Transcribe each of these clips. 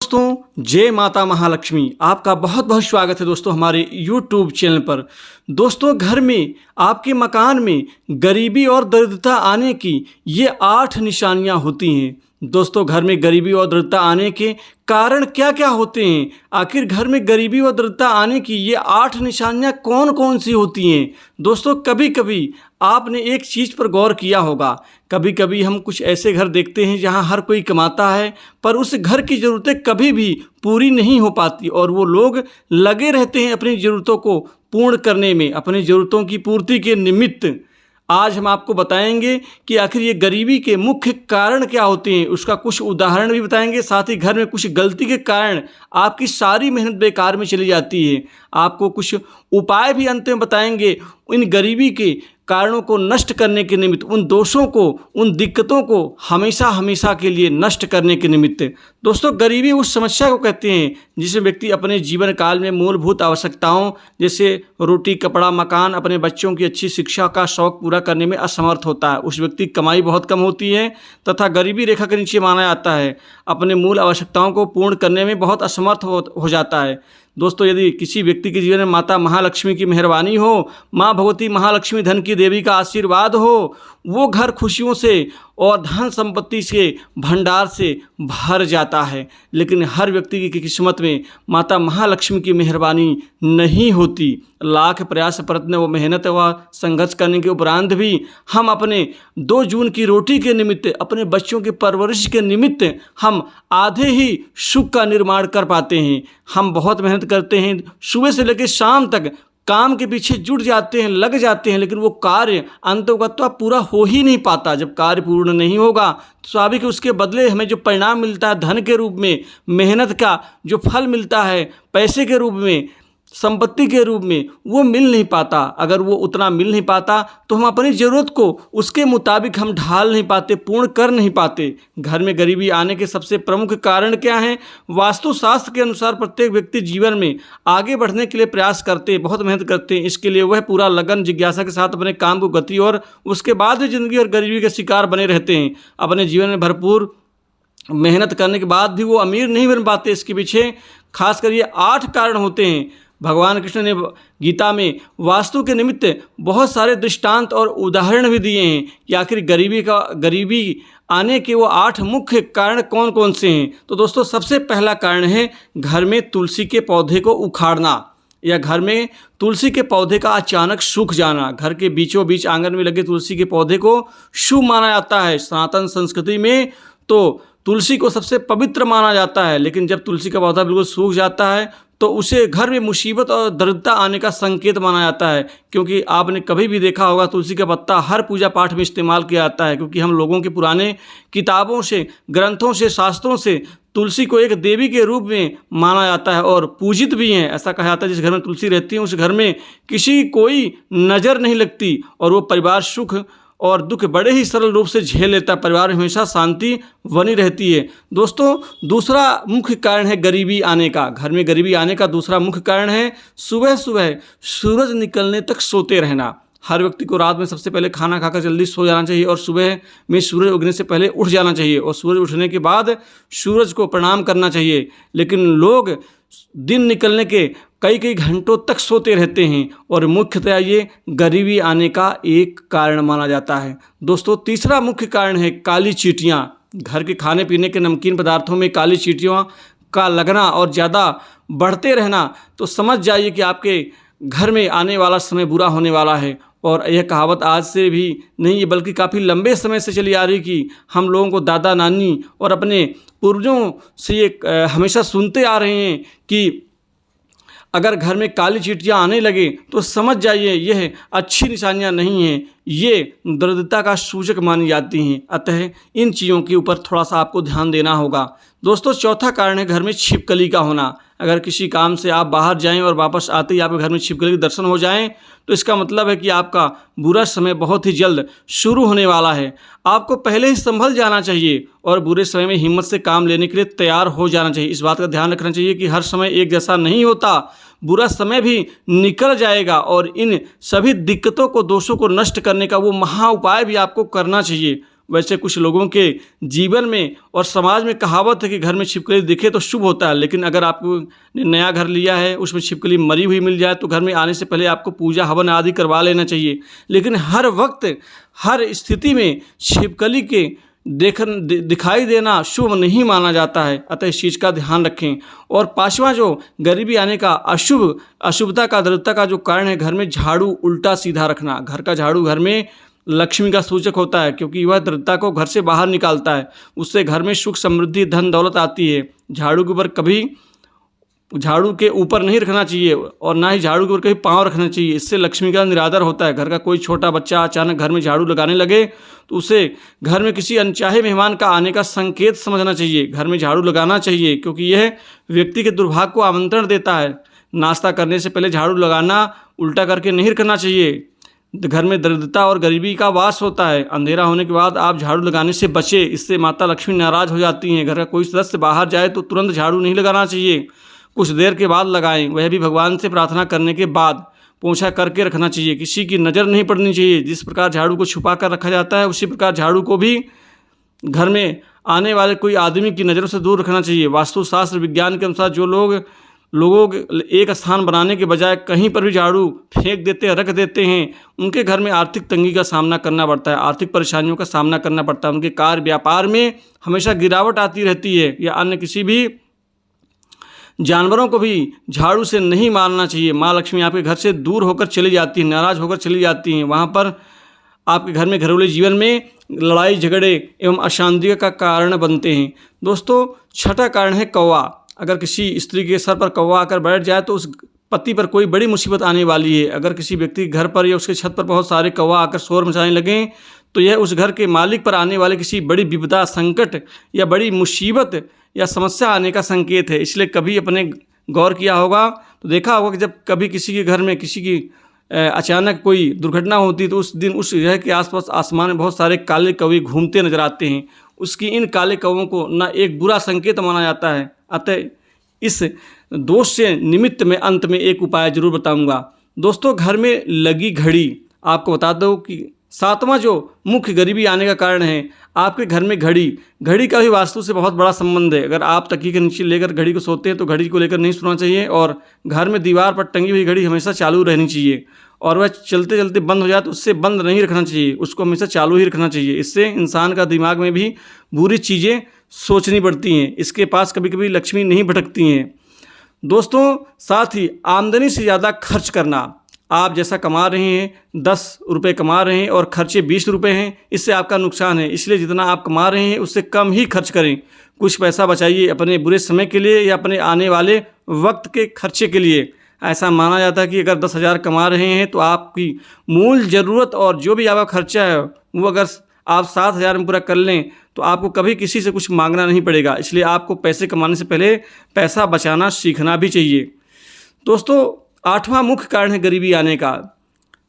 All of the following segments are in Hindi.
दोस्तों जय माता महालक्ष्मी। आपका बहुत बहुत स्वागत है दोस्तों हमारे YouTube चैनल पर। दोस्तों घर में, आपके मकान में गरीबी और दरिद्रता आने की ये 8 निशानियां होती हैं। दोस्तों घर में गरीबी और दरिद्रता आने के कारण क्या क्या होते हैं? आखिर घर में गरीबी और दरिद्रता आने की ये 8 निशानियां कौन कौन सी होती हैं? दोस्तों कभी कभी आपने एक चीज़ पर गौर किया होगा, कभी कभी हम कुछ ऐसे घर देखते हैं जहां हर कोई कमाता है पर उस घर की ज़रूरतें कभी भी पूरी नहीं हो पाती और वो लोग लगे रहते हैं अपनी ज़रूरतों को पूर्ण करने में, अपनी ज़रूरतों की पूर्ति के निमित्त। आज हम आपको बताएंगे कि आखिर ये गरीबी के मुख्य कारण क्या होते हैं, उसका कुछ उदाहरण भी बताएंगे। साथ ही घर में कुछ गलती के कारण आपकी सारी मेहनत बेकार में चली जाती है। आपको कुछ उपाय भी अंत में बताएंगे इन गरीबी के कारणों को नष्ट करने के निमित्त, उन दोषों को, उन दिक्कतों को हमेशा हमेशा के लिए नष्ट करने के निमित्त। दोस्तों गरीबी उस समस्या को कहते हैं जिसमें व्यक्ति अपने जीवन काल में मूलभूत आवश्यकताओं जैसे रोटी, कपड़ा, मकान, अपने बच्चों की अच्छी शिक्षा का शौक पूरा करने में असमर्थ होता है। उस व्यक्ति की कमाई बहुत कम होती है तथा गरीबी रेखा के नीचे माना जाता है। अपने मूल आवश्यकताओं को पूर्ण करने में बहुत असमर्थ हो जाता है। दोस्तों यदि किसी व्यक्ति के जीवन में माता महालक्ष्मी की मेहरबानी हो, माँ भगवती महालक्ष्मी धन की देवी का आशीर्वाद हो, वो घर खुशियों से और धन संपत्ति के भंडार से भर जाता है। लेकिन हर व्यक्ति की किस्मत में माता महालक्ष्मी की मेहरबानी नहीं होती। लाख प्रयास प्रयत्न व मेहनत व संघर्ष करने के उपरांत भी हम अपने 2 जून की रोटी के निमित्त, अपने बच्चों की परवरिश के निमित्त हम आधे ही सुख का निर्माण कर पाते हैं। हम बहुत मेहनत करते हैं, सुबह से लेकर शाम तक काम के पीछे जुट जाते हैं, लग जाते हैं, लेकिन वो कार्य अंततः पूरा हो ही नहीं पाता। जब कार्य पूर्ण नहीं होगा तो स्वाभाविक उसके बदले हमें जो परिणाम मिलता है धन के रूप में, मेहनत का जो फल मिलता है पैसे के रूप में, संपत्ति के रूप में, वो मिल नहीं पाता। अगर वो उतना मिल नहीं पाता तो हम अपनी ज़रूरत को उसके मुताबिक हम ढाल नहीं पाते, पूर्ण कर नहीं पाते। घर में गरीबी आने के सबसे प्रमुख कारण क्या हैं? वास्तुशास्त्र के अनुसार प्रत्येक व्यक्ति जीवन में आगे बढ़ने के लिए प्रयास करते हैं, बहुत मेहनत करते हैं। इसके लिए वह पूरा लगन जिज्ञासा के साथ अपने काम को गति और उसके बाद भी ज़िंदगी और गरीबी के शिकार बने रहते हैं। अपने जीवन में भरपूर मेहनत करने के बाद भी वो अमीर नहीं बन पाते। इसके पीछे खासकर ये 8 कारण होते हैं। भगवान कृष्ण ने गीता में वास्तु के निमित्त बहुत सारे दृष्टांत और उदाहरण भी दिए हैं कि आखिर गरीबी आने के वो 8 मुख्य कारण कौन कौन से हैं। तो दोस्तों सबसे पहला कारण है घर में तुलसी के पौधे को उखाड़ना या घर में तुलसी के पौधे का अचानक सूख जाना। घर के बीचों बीच आंगन में लगे तुलसी के पौधे को शुभ माना जाता है। सनातन संस्कृति में तो तुलसी को सबसे पवित्र माना जाता है, लेकिन जब तुलसी का पौधा बिल्कुल सूख जाता है तो उसे घर में मुसीबत और दरिद्रता आने का संकेत माना जाता है। क्योंकि आपने कभी भी देखा होगा तुलसी का पत्ता हर पूजा पाठ में इस्तेमाल किया जाता है, क्योंकि हम लोगों के पुराने किताबों से, ग्रंथों से, शास्त्रों से तुलसी को एक देवी के रूप में माना जाता है और पूजित भी हैं। ऐसा कहा जाता है जिस घर में तुलसी रहती है उस घर में किसी कोई नज़र नहीं लगती और वो परिवार सुख और दुख बड़े ही सरल रूप से झेल लेता है। परिवार में हमेशा शांति बनी रहती है। दोस्तों दूसरा मुख्य कारण है गरीबी आने का। घर में गरीबी आने का दूसरा मुख्य कारण है सुबह सुबह सूरज निकलने तक सोते रहना। हर व्यक्ति को रात में सबसे पहले खाना खाकर जल्दी सो जाना चाहिए और सुबह में सूरज उगने से पहले उठ जाना चाहिए और सूरज उठने के बाद सूरज को प्रणाम करना चाहिए। लेकिन लोग दिन निकलने के कई कई घंटों तक सोते रहते हैं और मुख्यतः ये गरीबी आने का एक कारण माना जाता है। दोस्तों तीसरा मुख्य कारण है काली चींटियाँ। घर के खाने पीने के नमकीन पदार्थों में काली चींटियों का लगना और ज़्यादा बढ़ते रहना तो समझ जाइए कि आपके घर में आने वाला समय बुरा होने वाला है। और यह कहावत आज से भी नहीं है बल्कि काफ़ी लंबे समय से चली आ रही कि हम लोगों को दादा नानी और अपने पूर्वजों से ये हमेशा सुनते आ रहे हैं कि अगर घर में काली चींटियाँ आने लगे तो समझ जाइए यह अच्छी निशानियाँ नहीं हैं, ये दरिद्रता का सूचक मानी जाती हैं। अतः इन चीज़ों के ऊपर थोड़ा सा आपको ध्यान देना होगा। दोस्तों चौथा कारण है घर में छिपकली का होना। अगर किसी काम से आप बाहर जाएं और वापस आते ही आपके घर में छिपकली के दर्शन हो जाएं तो इसका मतलब है कि आपका बुरा समय बहुत ही जल्द शुरू होने वाला है। आपको पहले ही संभल जाना चाहिए और बुरे समय में हिम्मत से काम लेने के लिए तैयार हो जाना चाहिए। इस बात का ध्यान रखना चाहिए कि हर समय एक जैसा नहीं होता, बुरा समय भी निकल जाएगा और इन सभी दिक्कतों को, दोषों को नष्ट करने का वो महा उपाय भी आपको करना चाहिए। वैसे कुछ लोगों के जीवन में और समाज में कहावत है कि घर में छिपकली दिखे तो शुभ होता है, लेकिन अगर आपको नया घर लिया है उसमें छिपकली मरी हुई मिल जाए तो घर में आने से पहले आपको पूजा हवन आदि करवा लेना चाहिए। लेकिन हर वक्त हर स्थिति में छिपकली के दिखाई देना शुभ नहीं माना जाता है, अतः इस चीज़ का ध्यान रखें। और पांचवा जो गरीबी आने का अशुभता का दरिद्रता का जो कारण है, घर में झाड़ू उल्टा सीधा रखना। घर का झाड़ू घर में लक्ष्मी का सूचक होता है, क्योंकि वह दरिद्रता को घर से बाहर निकालता है, उससे घर में सुख समृद्धि धन दौलत आती है। झाड़ू के ऊपर नहीं रखना चाहिए और ना ही झाड़ू के ऊपर कभी पाँव रखना चाहिए, इससे लक्ष्मी का निरादर होता है। घर का कोई छोटा बच्चा अचानक घर में झाड़ू लगाने लगे तो उसे घर में किसी अनचाहे मेहमान का आने का संकेत समझना चाहिए। घर में झाड़ू लगाना चाहिए क्योंकि यह व्यक्ति के दुर्भाग्य को आमंत्रण देता है। नाश्ता करने से पहले झाड़ू लगाना उल्टा करके नहीं रखना चाहिए। घर में दरिद्रता और गरीबी का वास होता है। अंधेरा होने के बाद आप झाड़ू लगाने से बचें, इससे माता लक्ष्मी नाराज हो जाती हैं। घर का कोई सदस्य बाहर जाए तो तुरंत झाड़ू नहीं लगाना चाहिए, कुछ देर के बाद लगाएं, वह भी भगवान से प्रार्थना करने के बाद। पोंछा करके रखना चाहिए, किसी की नज़र नहीं पड़नी चाहिए। जिस प्रकार झाड़ू को छुपा कर रखा जाता है उसी प्रकार झाड़ू को भी घर में आने वाले कोई आदमी की नज़रों से दूर रखना चाहिए। वास्तुशास्त्र विज्ञान के अनुसार जो लोग एक स्थान बनाने के बजाय कहीं पर भी झाड़ू फेंक देते हैं, रख देते हैं, उनके घर में आर्थिक तंगी का सामना करना पड़ता है, आर्थिक परेशानियों का सामना करना पड़ता है। उनके कार्य व्यापार में हमेशा गिरावट आती रहती है। या अन्य किसी भी जानवरों को भी झाड़ू से नहीं मारना चाहिए। माँ लक्ष्मी आपके घर से दूर होकर चली जाती हैं, नाराज होकर चली जाती हैं। वहाँ पर आपके घर में घरेलू जीवन में लड़ाई झगड़े एवं अशांति का कारण बनते हैं। दोस्तों, छठा कारण है कौवा। अगर किसी स्त्री के सर पर कौवा आकर बैठ जाए तो उस पति पर कोई बड़ी मुसीबत आने वाली है। अगर किसी व्यक्ति के घर पर या उसके छत पर बहुत सारे कौवा आकर शोर मचाने लगें तो यह उस घर के मालिक पर आने वाले किसी बड़ी विपदा, संकट या बड़ी मुसीबत या समस्या आने का संकेत है। इसलिए कभी अपने गौर किया होगा तो देखा होगा कि जब कभी किसी के घर में किसी की अचानक कोई दुर्घटना होती तो उस दिन उस जगह के आसपास आसमान में बहुत सारे काले कौवे घूमते नजर आते हैं। उसकी इन काले कौवों को न एक बुरा संकेत माना जाता है। अतः इस दोष से निमित्त में अंत में एक उपाय जरूर बताऊंगा। दोस्तों, घर में लगी घड़ी, आपको बता दो कि सातवां जो मुख्य गरीबी आने का कारण है, आपके घर में घड़ी का भी वास्तु से बहुत बड़ा संबंध है। अगर आप तकिए के नीचे लेकर घड़ी को सोते हैं तो घड़ी को लेकर नहीं सोना चाहिए, और घर में दीवार पर टंगी हुई घड़ी हमेशा चालू रहनी चाहिए, और वह चलते चलते बंद हो जाए तो उससे बंद नहीं रखना चाहिए, उसको हमेशा चालू ही रखना चाहिए। इससे इंसान का दिमाग में भी बुरी चीज़ें सोचनी पड़ती हैं, इसके पास कभी कभी लक्ष्मी नहीं भटकती हैं। दोस्तों, साथ ही आमदनी से ज़्यादा खर्च करना। आप जैसा कमा रहे हैं 10 रुपये कमा रहे हैं और खर्चे 20 रुपये हैं, इससे आपका नुकसान है। इसलिए जितना आप कमा रहे हैं उससे कम ही खर्च करें। कुछ पैसा बचाइए अपने बुरे समय के लिए या अपने आने वाले वक्त के खर्चे के लिए। ऐसा माना जाता है कि अगर 10,000 कमा रहे हैं तो आपकी मूल ज़रूरत और जो भी आपका खर्चा है वो अगर आप 7,000 में पूरा कर लें तो आपको कभी किसी से कुछ मांगना नहीं पड़ेगा। इसलिए आपको पैसे कमाने से पहले पैसा बचाना सीखना भी चाहिए। दोस्तों, आठवां मुख्य कारण है गरीबी आने का,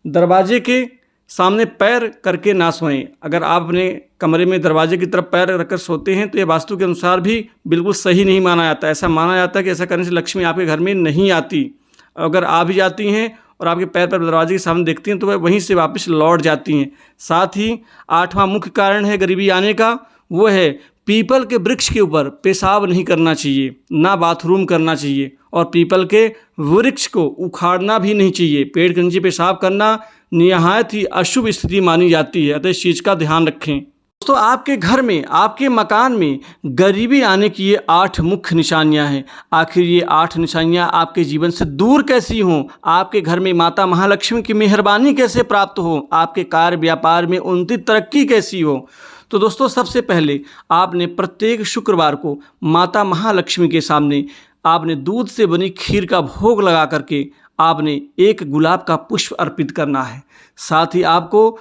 दरवाजे के सामने पैर करके ना सोएं। अगर आप अपने कमरे में दरवाजे की तरफ पैर रखकर सोते हैं तो ये वास्तु के अनुसार भी बिल्कुल सही नहीं माना जाता। ऐसा माना जाता है कि ऐसा करने से लक्ष्मी आपके घर में नहीं आती। अगर आ भी जाती हैं और आपके पैर पर दरवाजे के सामने देखती हैं तो वह वहीं से वापस लौट जाती हैं। साथ ही आठवां मुख्य कारण है गरीबी आने का, वो है पीपल के वृक्ष के ऊपर पेशाब नहीं करना चाहिए, ना बाथरूम करना चाहिए, और पीपल के वृक्ष को उखाड़ना भी नहीं चाहिए। पेड़ के नीचे पेशाब करना निहायत ही अशुभ स्थिति मानी जाती है, अतः इस चीज़ का ध्यान रखें। दोस्तों, आपके घर में, आपके मकान में गरीबी आने की ये 8 मुख्य निशानियां हैं। आखिर ये 8 निशानियां आपके जीवन से दूर कैसी हों, आपके घर में माता महालक्ष्मी की मेहरबानी कैसे प्राप्त हो, आपके कार्य व्यापार में उन्नति तरक्की कैसी हो। तो दोस्तों, सबसे पहले आपने प्रत्येक शुक्रवार को माता महालक्ष्मी के सामने आपने दूध से बनी खीर का भोग लगा करके आपने एक गुलाब का पुष्प अर्पित करना है। साथ ही आपको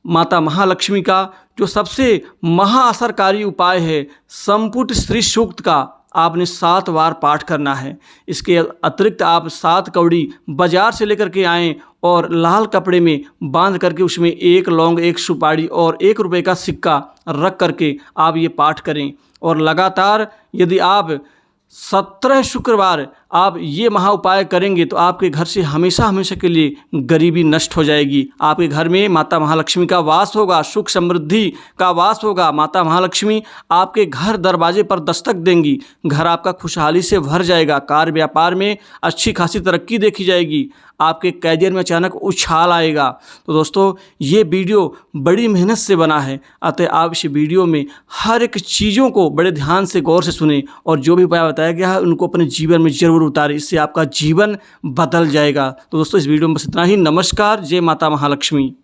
माता महालक्ष्मी का जो सबसे महाअसरकारी उपाय है संपुट श्री सूक्त का आपने 7 बार पाठ करना है। इसके अतिरिक्त आप 7 कौड़ी बाजार से लेकर के आएँ और लाल कपड़े में बांध करके उसमें 1 लौंग, 1 सुपारी और 1 रुपये का सिक्का रख करके आप ये पाठ करें। और लगातार यदि आप 17 शुक्रवार आप ये महा उपाय करेंगे तो आपके घर से हमेशा हमेशा के लिए गरीबी नष्ट हो जाएगी। आपके घर में माता महालक्ष्मी का वास होगा, सुख समृद्धि का वास होगा। माता महालक्ष्मी आपके घर दरवाजे पर दस्तक देंगी, घर आपका खुशहाली से भर जाएगा, कार्य व्यापार में अच्छी खासी तरक्की देखी जाएगी, आपके करियर में अचानक उछाल आएगा। तो दोस्तों ये वीडियो बड़ी मेहनत से बना है, अतः आप इस वीडियो में हर एक चीज़ों को बड़े ध्यान से गौर से सुने और जो भी उपाय बताया गया है उनको अपने जीवन में जरूर उतारें, इससे आपका जीवन बदल जाएगा। तो दोस्तों इस वीडियो में बस इतना ही। नमस्कार, जय माता महालक्ष्मी।